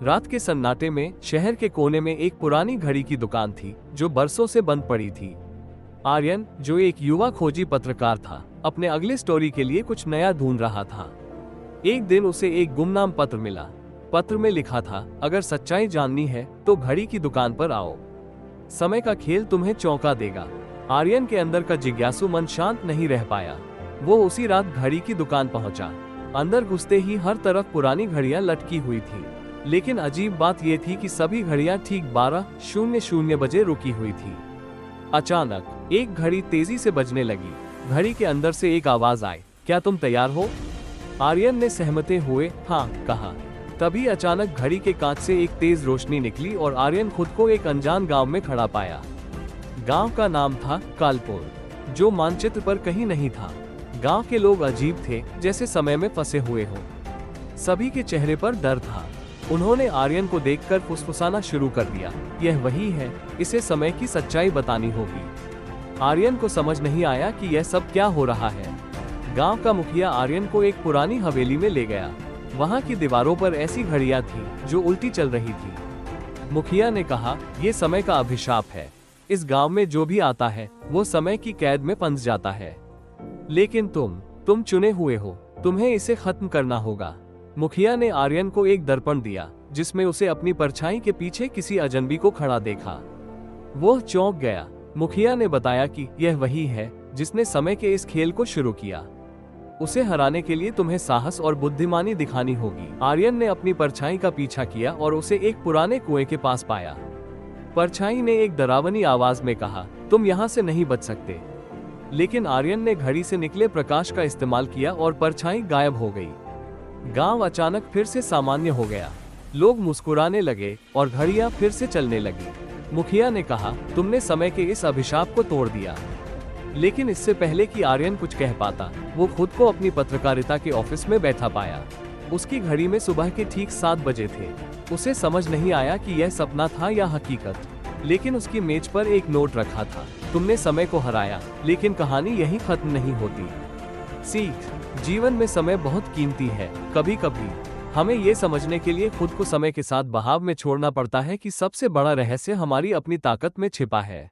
रात के सन्नाटे में शहर के कोने में एक पुरानी घड़ी की दुकान थी जो बरसों से बंद पड़ी थी। आर्यन, जो एक युवा खोजी पत्रकार था, अपने अगले स्टोरी के लिए कुछ नया ढूंढ रहा था। एक दिन उसे एक गुमनाम पत्र मिला। पत्र में लिखा था, अगर सच्चाई जाननी है तो घड़ी की दुकान पर आओ, समय का खेल तुम्हें चौंका देगा। आर्यन के अंदर का जिज्ञासु मन शांत नहीं रह पाया। वो उसी रात घड़ी की दुकान पहुंचा। अंदर घुसते ही हर तरफ पुरानी घड़ियां लटकी हुई थी, लेकिन अजीब बात यह थी कि सभी घड़ियां ठीक 12:00 बजे रुकी हुई थी। अचानक एक घड़ी तेजी से बजने लगी। घड़ी के अंदर से एक आवाज आई, क्या तुम तैयार हो? आर्यन ने सहमते हुए हाँ कहा। तभी अचानक घड़ी के कांच से एक तेज रोशनी निकली और आर्यन खुद को एक अनजान गांव में खड़ा पाया। गांव का नाम था कालपुर, जो मानचित्र पर कहीं नहीं था। गांव के लोग अजीब थे, जैसे समय में फंसे हुए हो। सभी के चेहरे पर डर था। उन्होंने आर्यन को देखकर फुसफुसाना शुरू कर दिया, यह वही है, इसे समय की सच्चाई बतानी होगी। आर्यन को समझ नहीं आया कि यह सब क्या हो रहा है। गांव का मुखिया आर्यन को एक पुरानी हवेली में ले गया। वहां की दीवारों पर ऐसी घड़ियां थी जो उल्टी चल रही थी। मुखिया ने कहा, यह समय का अभिशाप है। इस गांव में जो भी आता है वो समय की कैद में फंस जाता है। लेकिन तुम चुने हुए हो, तुम्हें इसे खत्म करना होगा। मुखिया ने आर्यन को एक दर्पण दिया, जिसमें उसे अपनी परछाई के पीछे किसी अजनबी को खड़ा देखा। वो चौंक गया। मुखिया ने बताया कि यह वही है जिसने समय के इस खेल को शुरू किया। उसे हराने के लिए तुम्हें साहस और बुद्धिमानी दिखानी होगी। आर्यन ने अपनी परछाई का पीछा किया और उसे एक पुराने कुएं के पास पाया। परछाई ने एक डरावनी आवाज में कहा, तुम यहाँ से नहीं बच सकते। लेकिन आर्यन ने घड़ी से निकले प्रकाश का इस्तेमाल किया और परछाई गायब हो गई। गांव अचानक फिर से सामान्य हो गया। लोग मुस्कुराने लगे और घड़ियां फिर से चलने लगी। मुखिया ने कहा, तुमने समय के इस अभिशाप को तोड़ दिया। लेकिन इससे पहले कि आर्यन कुछ कह पाता, वो खुद को अपनी पत्रकारिता के ऑफिस में बैठा पाया। उसकी घड़ी में सुबह के ठीक 7 बजे थे। उसे समझ नहीं आया कि यह सपना था या हकीकत। लेकिन उसकी मेज पर एक नोट रखा था, तुमने समय को हराया, लेकिन कहानी यहीं खत्म नहीं होती। सीख, जीवन में समय बहुत कीमती है। कभी कभी हमें ये समझने के लिए खुद को समय के साथ बहाव में छोड़ना पड़ता है कि सबसे बड़ा रहस्य हमारी अपनी ताकत में छिपा है।